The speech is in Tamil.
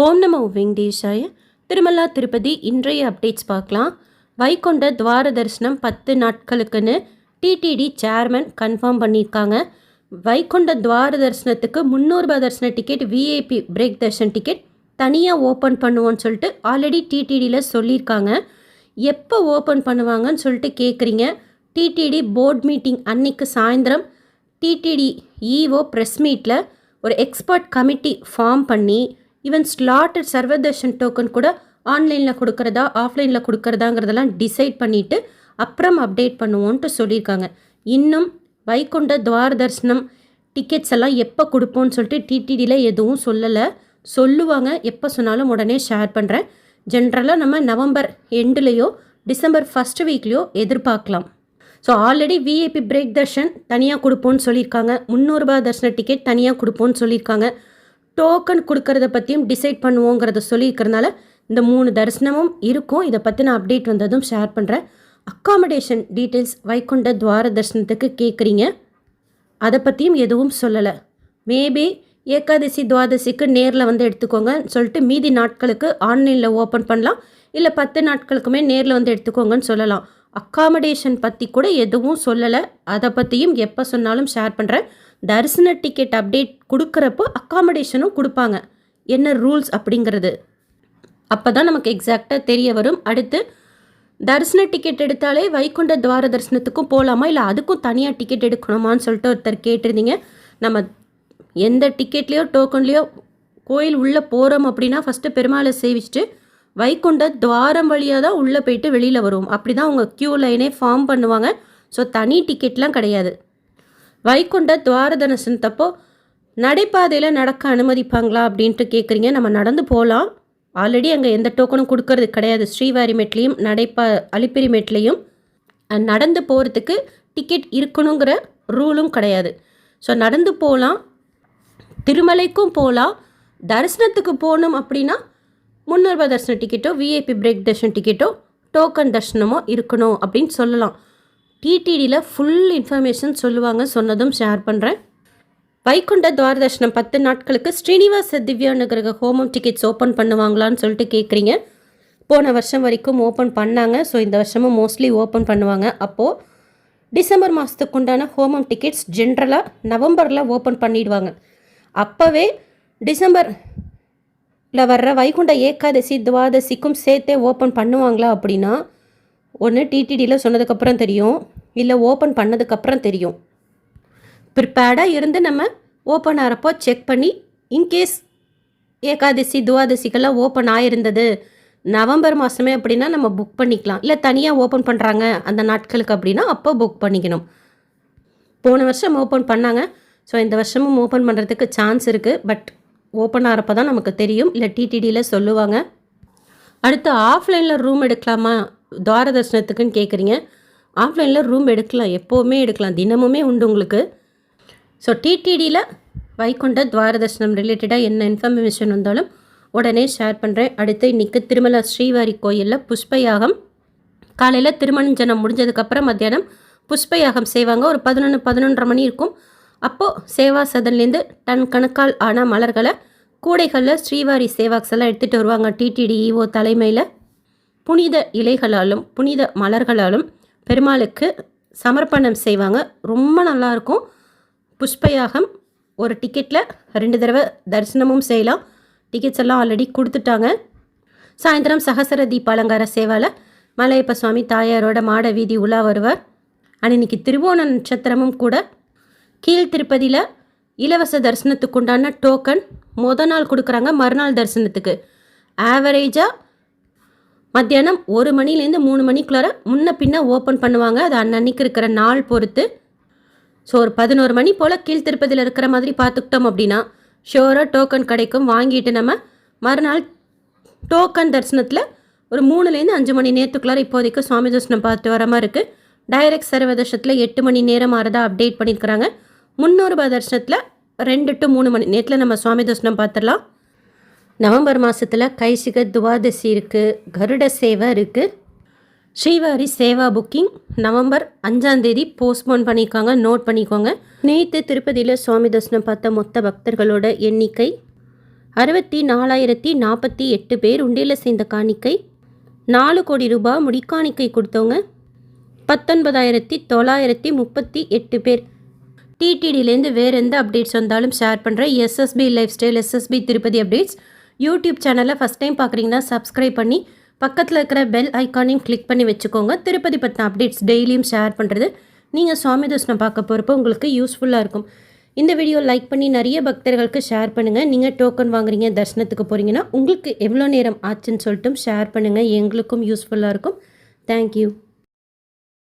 ஓம் நமோ வெங்கடேஷாய. திருமலா திருப்பதி இன்றைய அப்டேட்ஸ் பார்க்கலாம். வைகுண்ட துவார தரிசனம் 10 நாட்களுக்குன்னு டிடிடி சேர்மன் கன்ஃபார்ம் பண்ணியிருக்காங்க. வைகுண்ட துவார தரிசனத்துக்கு 300 ரூபாய் தரிசன ticket, VIP break Darshan ticket தனியாக ஓப்பன் பண்ணுவோன்னு சொல்லிட்டு ஆல்ரெடி டிடிடியில் சொல்லியிருக்காங்க. எப்போ ஓப்பன் பண்ணுவாங்கன்னு சொல்லிட்டு கேட்குறீங்க. டிடிடி போர்ட் மீட்டிங் அன்னைக்கு சாயந்தரம் டிடிடி இஓ ப்ரெஸ் மீட்டில் ஒரு எக்ஸ்பர்ட் கமிட்டி ஃபார்ம் பண்ணி ஈவன் ஸ்லாட்டட் சர்வதர்ஷன் டோக்கன் கூட ஆன்லைனில் கொடுக்குறதா ஆஃப்லைனில் கொடுக்குறதாங்கிறதெல்லாம் டிசைட் பண்ணிவிட்டு அப்புறம் அப்டேட் பண்ணுவோன்ட்டு சொல்லியிருக்காங்க. இன்னும் வைகுண்ட துவார தரிசனம் டிக்கெட்ஸ் எல்லாம் எப்போ கொடுப்போன்னு சொல்லிட்டு டிடிடியில் எதுவும் சொல்லலை. சொல்லுவாங்க, எப்போ சொன்னாலும் உடனே ஷேர் பண்ணுறேன். ஜென்ரலாக நம்ம நவம்பர் எண்டுலேயோ டிசம்பர் ஃபஸ்ட் வீக்லேயோ எதிர்பார்க்கலாம். So already VIP break Darshan தனியாக கொடுப்போன்னு சொல்லியிருக்காங்க. 300 ரூபாய் தர்ஷன டிக்கெட் தனியாக கொடுப்போன்னு சொல்லியிருக்காங்க. டோக்கன் கொடுக்கறத பற்றியும் டிசைட் பண்ணுவோங்கிறத சொல்லியிருக்கிறதுனால இந்த 3 தரிசனமும் இருக்கும். இதை பற்றின அப்டேட் வந்ததும் ஷேர் பண்ணுறேன். அக்காமடேஷன் டீட்டெயில்ஸ் வைகுண்ட துவார தரிசனத்துக்கு கேட்குறீங்க, அதை பற்றியும் எதுவும் சொல்லலை. மேபி ஏகாதசி துவாதசிக்கு நேரில் வந்து எடுத்துக்கோங்க சொல்லிட்டு மீதி நாட்களுக்கு ஆன்லைனில் ஓப்பன் பண்ணலாம், இல்லை 10 நாட்களுக்குமே நேரில் வந்து எடுத்துக்கோங்கன்னு சொல்லலாம். அக்காமடேஷன் பற்றி கூட எதுவும் சொல்லலை. அதை பற்றியும் எப்போ சொன்னாலும் ஷேர் பண்ணுறேன். தரிசன டிக்கெட் அப்டேட் கொடுக்குறப்போ அக்காமடேஷனும் கொடுப்பாங்க, என்ன ரூல்ஸ் அப்படிங்கிறது அப்போ தான் நமக்கு எக்ஸாக்டாக தெரிய வரும். அடுத்து தரிசன டிக்கெட் எடுத்தாலே வைகுண்ட துவார தரிசனத்துக்கும் போகலாமா, இல்லை அதுக்கும் தனியாக டிக்கெட் எடுக்கணுமான்னு சொல்லிட்டு ஒருத்தர் கேட்டிருந்தீங்க. நம்ம எந்த டிக்கெட்லேயோ டோக்கன்லேயோ கோயில் உள்ளே போகிறோம் அப்படின்னா ஃபஸ்ட்டு பெருமாளை சேவிச்சுட்டு வைகுண்ட துவாரம் வழியாக தான் உள்ளே போயிட்டு வெளியில் வருவோம். அப்படி தான் அவங்க க்யூ லைனே ஃபார்ம் பண்ணுவாங்க. ஸோ தனி டிக்கெட்லாம் கிடையாது. வைகுண்ட துவார தரிசனத்தப்போ நடைபாதையில் நடக்க அனுமதிப்பாங்களா அப்படின்ட்டு கேட்குறீங்க. நம்ம நடந்து போகலாம். ஆல்ரெடி அங்கே எந்த டோக்கனும் கொடுக்கறது கிடையாது. ஸ்ரீவாரிமேட்லேயும் அலிப்பிரிமேட்லேயும் நடந்து போகிறதுக்கு டிக்கெட் இருக்கணுங்கிற ரூலும் கிடையாது. ஸோ நடந்து போகலாம், திருமலைக்கும் போகலாம். தரிசனத்துக்கு போகணும் அப்படின்னா 300 ரூபாய் தரிசன டிக்கெட்டோ விஐபி பிரேக் தர்ஷன் டிக்கெட்டோ டோக்கன் தர்ஷனமோ இருக்கணும் அப்படின்னு சொல்லலாம். டிடிடியில் ஃபுல் இன்ஃபர்மேஷன் சொல்லுவாங்க, சொன்னதும் ஷேர் பண்ணுறேன். வைகுண்ட துவார தர்ஷனம் 10 நாட்களுக்கு ஸ்ரீனிவாச திவ்யானுகிரக ஹோமம் டிக்கெட்ஸ் ஓப்பன் பண்ணுவாங்களான்னு சொல்லிட்டு கேட்குறீங்க. போன வருஷம் வரைக்கும் ஓப்பன் பண்ணாங்க. ஸோ இந்த வருஷமும் மோஸ்ட்லி ஓப்பன் பண்ணுவாங்க. அப்போது டிசம்பர் மாதத்துக்கு உண்டான ஹோமம் டிக்கெட்ஸ் ஜென்ரலாக நவம்பரில் ஓப்பன் பண்ணிடுவாங்க. அப்போவே டிசம்பரில் வர்ற வைகுண்ட ஏகாதசி துவாதசிக்கும் சேர்த்தே ஓப்பன் பண்ணுவாங்களா அப்படின்னா ஒன்று டிடிடியில் சொன்னதுக்கப்புறம் தெரியும், இல்லை ஓப்பன் பண்ணதுக்கப்புறம் தெரியும். ப்ரிப்பேர்டாக இருந்து நம்ம ஓப்பன் ஆகிறப்போ செக் பண்ணி இன்கேஸ் ஏகாதசி துவாதசிக்கெல்லாம் ஓப்பன் ஆகிருந்தது நவம்பர் மாதமே அப்படின்னா நம்ம புக் பண்ணிக்கலாம். இல்லை தனியாக ஓப்பன் பண்ணுறாங்க அந்த நாட்களுக்கு அப்படின்னா அப்போ புக் பண்ணிக்கணும். போன வருஷம் ஓப்பன் பண்ணாங்க. ஸோ இந்த வருஷமும் ஓப்பன் பண்ணுறதுக்கு சான்ஸ் இருக்குது. பட் ஓப்பன் ஆகிறப்ப தான் நமக்கு தெரியும், இல்லை டிடிடியில் சொல்லுவாங்க. அடுத்து ஆஃப்லைனில் ரூம் எடுக்கலாமா துவார தரிசனத்துக்குன்னு கேட்குறீங்க. ஆஃப்லைனில் ரூம் எடுக்கலாம், எப்போவுமே எடுக்கலாம், தினமுமே உண்டு உங்களுக்கு. ஸோ டிடிடியில் வைகுண்ட துவார தரிசனம் ரிலேட்டடாக என்ன இன்ஃபர்மேஷன் வந்தாலும் உடனே ஷேர் பண்ணுறேன். அடுத்து இன்றைக்கி திருமலா ஸ்ரீவாரி கோயிலில் புஷ்பயாகம் காலையில் திருமஞ்சனம் முடிஞ்சதுக்கப்புறம் மத்தியானம் புஷ்பயாகம் செய்வாங்க. ஒரு 11-11:30 மணி இருக்கும். அப்போது சேவா சதன்லேருந்து டன் கணக்கால் ஆன மலர்களை கூடைகளில் ஸ்ரீவாரி சேவாக்ஸ் எல்லாம் எடுத்துகிட்டு வருவாங்க. டிடிடி இஓ தலைமையில் புனித இலைகளாலும் புனித மலர்களாலும் பெருமாளுக்கு சமர்ப்பணம் செய்வாங்க. ரொம்ப நல்லாயிருக்கும். புஷ்பயாகம் ஒரு டிக்கெட்டில் 2 தடவை தரிசனமும் செய்யலாம். டிக்கெட்ஸ் எல்லாம் ஆல்ரெடி கொடுத்துட்டாங்க. சாயந்தரம் சகசர தீப அலங்கார சேவாவில் மலையப்ப சுவாமி தாயாரோட மாட வீதி உலா வருவார். ஆனால் இன்றைக்கி திருவோண நட்சத்திரமும் கூட. கீழ் திருப்பதியில் இலவச தரிசனத்துக்கு உண்டான டோக்கன் மொதல் நாள் கொடுக்குறாங்க, மறுநாள் தரிசனத்துக்கு. ஆவரேஜாக மத்தியானம் 1 மணிலேருந்து 3 மணிக்குள்ளார முன்ன பின்ன ஓப்பன் பண்ணுவாங்க. அது அன்னன்னைக்கு இருக்கிற நாள் பொறுத்து. ஸோ ஒரு 11 மணி போல் கீழ் திருப்பதியில் இருக்கிற மாதிரி பார்த்துக்கிட்டோம் அப்படின்னா ஷோராக டோக்கன் கிடைக்கும். வாங்கிட்டு நம்ம மறுநாள் டோக்கன் தரிசனத்தில் ஒரு 3லேருந்து 5 மணி நேரத்துக்குள்ளார இப்போதைக்கு சுவாமி தரிசனம் பார்த்து வர மாதிரி இருக்குது. டைரக்ட் சர்வதர்ஷனத்தில் 8 மணி நேரம் ஆறதா அப்டேட் பண்ணியிருக்கிறாங்க. 300 ரூபாய் தரிசனத்தில் 2 to 3 மணி நேரத்தில் நம்ம சுவாமி தரிசனம் பார்த்துடலாம். நவம்பர் மாதத்தில் கைசிக துவாதசி இருக்குது, கருட சேவை இருக்குது. ஸ்ரீவாரி சேவா புக்கிங் நவம்பர் 5ஆம் தேதி போஸ்ட்போன் பண்ணியிருக்காங்க, நோட் பண்ணிக்கோங்க. நேற்று திருப்பதியில் சுவாமி தரிசனம் பார்த்த மொத்த பக்தர்களோட எண்ணிக்கை 64,048 பேர் உண்டியலில் சேர்ந்த காணிக்கை 4 கோடி ரூபாய் முடிக்காணிக்கை கொடுத்தவங்க 19,938 பேர். டிடிடிலேருந்து வேறு எந்த அப்டேட்ஸ் வந்தாலும் ஷேர் பண்ணுறேன். SSP lifestyle, SSP Tirupati updates YouTube சேனலை ஃபஸ்ட் டைம் பார்க்குறீங்கன்னா சப்ஸ்கிரைப் பண்ணி பக்கத்தில் இருக்கிற பெல் ஐக்கானையும் கிளிக் பண்ணி வச்சுக்கோங்க. திருப்பதி பற்றின அப்டேட்ஸ் டெய்லியும் ஷேர் பண்ணுறது நீங்கள் சுவாமி தரிசனம் பார்க்க போகிறப்போ உங்களுக்கு யூஸ்ஃபுல்லாக இருக்கும். இந்த வீடியோ லைக் பண்ணி நிறைய பக்தர்களுக்கு ஷேர் பண்ணுங்கள். நீங்கள் டோக்கன் வாங்குறீங்க, தரிசனத்துக்கு போகிறீங்கன்னா உங்களுக்கு எவ்வளோ நேரம் ஆச்சுன்னு சொல்லிட்டு ஷேர் பண்ணுங்கள். எங்களுக்கும் யூஸ்ஃபுல்லாக இருக்கும். தேங்க்யூ.